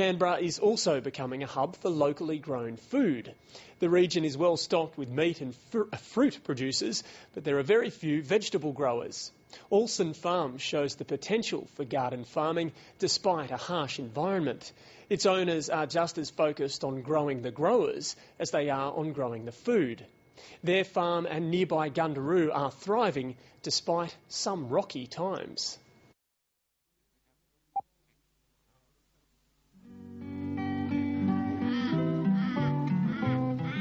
Canberra is also becoming a hub for locally grown food. The region is well stocked with meat and fruit producers, but there are very few vegetable growers. Alson Farm shows the potential for garden farming despite a harsh environment. Its owners are just as focused on growing the growers as they are on growing the food. Their farm and nearby Gundaroo are thriving despite some rocky times.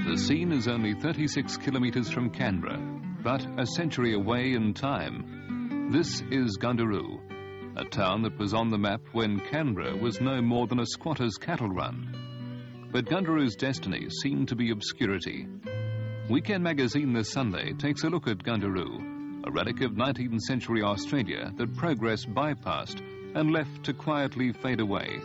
The scene is only 36 kilometres from Canberra, but a century away in time. This is Gundaroo, a town that was on the map when Canberra was no more than a squatter's cattle run. But Gundaroo's destiny seemed to be obscurity. Weekend magazine this Sunday takes a look at Gundaroo, a relic of 19th century Australia that progress bypassed and left to quietly fade away.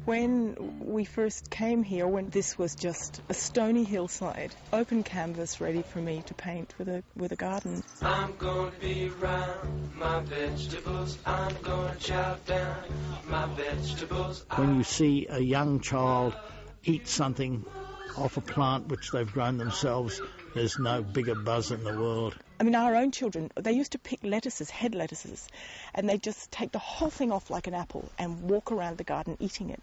When we first came here, when this was just a stony hillside, open canvas ready for me to paint with a garden. I'm going to be round my vegetables, I'm going to chow down my vegetables. When you see a young child eat something off a plant which they've grown themselves, there's no bigger buzz in the world. I mean, our own children, they used to pick lettuces, head lettuces, and they'd just take the whole thing off like an apple and walk around the garden eating it.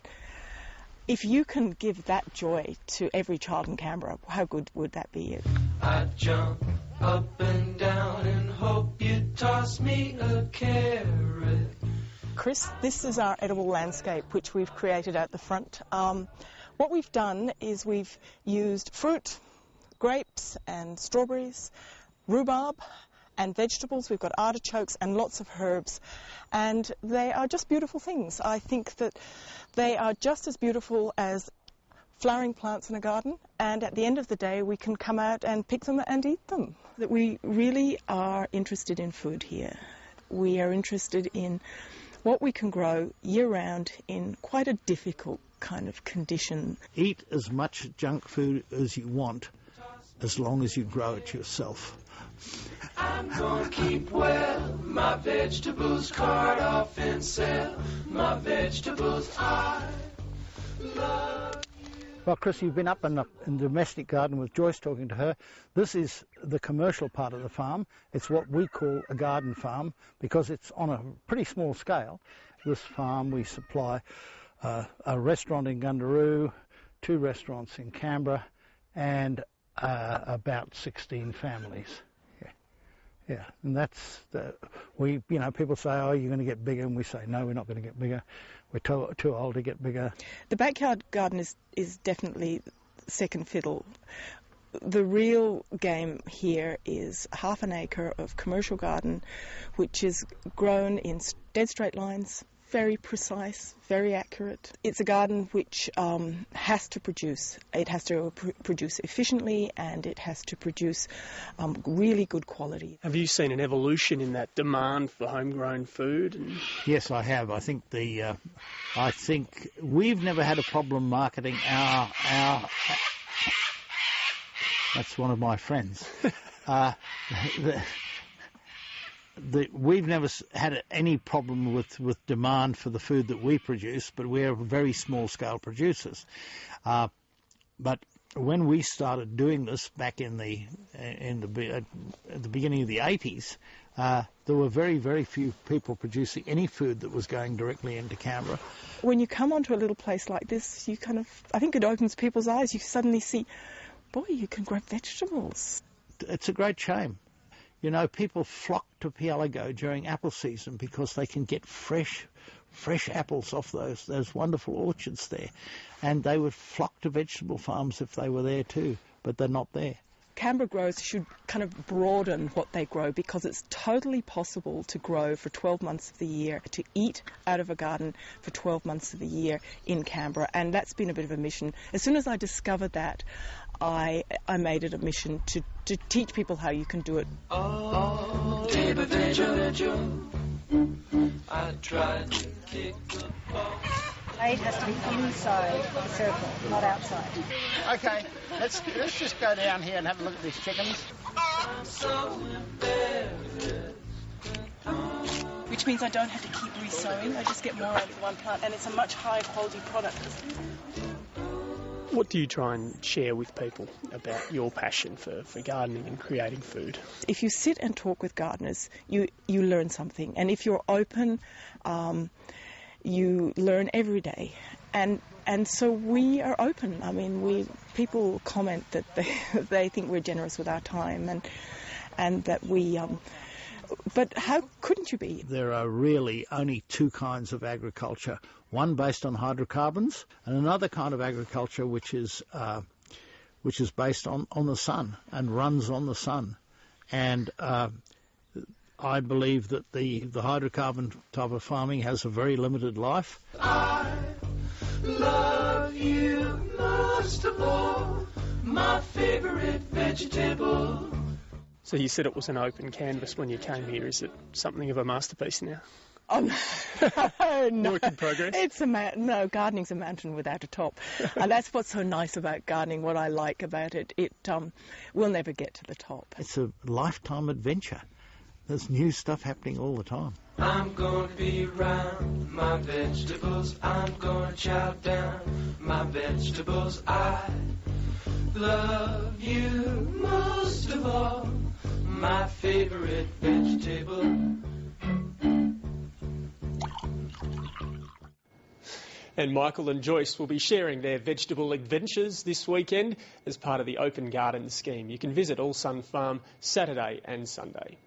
If you can give that joy to every child in Canberra, how good would that be? I jump up and down and hope you toss me a carrot. Chris, this is our edible landscape which we've created at the front. What we've done is we've used fruit, grapes and strawberries, rhubarb and vegetables. We've got artichokes and lots of herbs, and they are just beautiful things. I think that they are just as beautiful as flowering plants in a garden, and at the end of the day we can come out and pick them and eat them. That we really are interested in food here. We are interested in what we can grow year-round in quite a difficult kind of condition. Eat as much junk food as you want, as long as you grow it yourself. I'm gonna keep well my vegetables, cart off and sell my vegetables. I love you. Well, Chris, you've been up in the domestic garden with Joyce talking to her. This is the commercial part of the farm. It's what we call a garden farm because it's on a pretty small scale. This farm we supply a restaurant in Gundaroo, 2 restaurants in Canberra, and about 16 families. Yeah, and that's people say, oh, you're going to get bigger, and we say, no, we're not going to get bigger. We're too old to get bigger. The backyard garden is definitely second fiddle. The real game here is half an acre of commercial garden, which is grown in dead straight lines, very precise, very accurate. It's a garden which has to produce. It has to produce efficiently, and it has to produce really good quality. Have you seen an evolution in that demand for homegrown food? Yes, I have. I think we've never had a problem marketing our that's one of my friends. We've never had any problem with demand for the food that we produce, but we're very small-scale producers. But when we started doing this back at the beginning of the 80s, there were very, very few people producing any food that was going directly into Canberra. When you come onto a little place like this, you I think it opens people's eyes. You suddenly see, boy, you can grow vegetables. It's a great shame. You know, people flock to Pielago during apple season because they can get fresh apples off those wonderful orchards there. And they would flock to vegetable farms if they were there too, but they're not there. Canberra growers should kind of broaden what they grow, because it's totally possible to grow for 12 months of the year, to eat out of a garden for 12 months of the year in Canberra, and that's been a bit of a mission. As soon as I discovered that, I made it a mission to teach people how you can do it. Oh, David Vigil, I tried to kick the ball. 8 has to be inside the circle, not outside. Okay, let's just go down here and have a look at these chickens. Which means I don't have to keep resowing. I just get more out of one plant, and it's a much higher quality product. What do you try and share with people about your passion for gardening and creating food? If you sit and talk with gardeners, you learn something. And if you're open, you learn every day. And so we are open. I mean, people comment that they think we're generous with our time and that we... But how couldn't you be? There are really only two kinds of agriculture, one based on hydrocarbons and another kind of agriculture which is based on the sun and runs on the sun. And I believe that the hydrocarbon type of farming has a very limited life. I love you most of all, my favorite vegetable. So you said it was an open canvas when you came here. Is it something of a masterpiece now? Oh, no. Work in progress? No, gardening's a mountain without a top. And that's what's so nice about gardening, what I like about it. We'll never get to the top. It's a lifetime adventure. There's new stuff happening all the time. I'm gonna be round my vegetables. I'm gonna chow down my vegetables. I love you most of all, my favorite vegetable. And Michael and Joyce will be sharing their vegetable adventures this weekend as part of the Open Garden scheme. You can visit All Sun Farm Saturday and Sunday.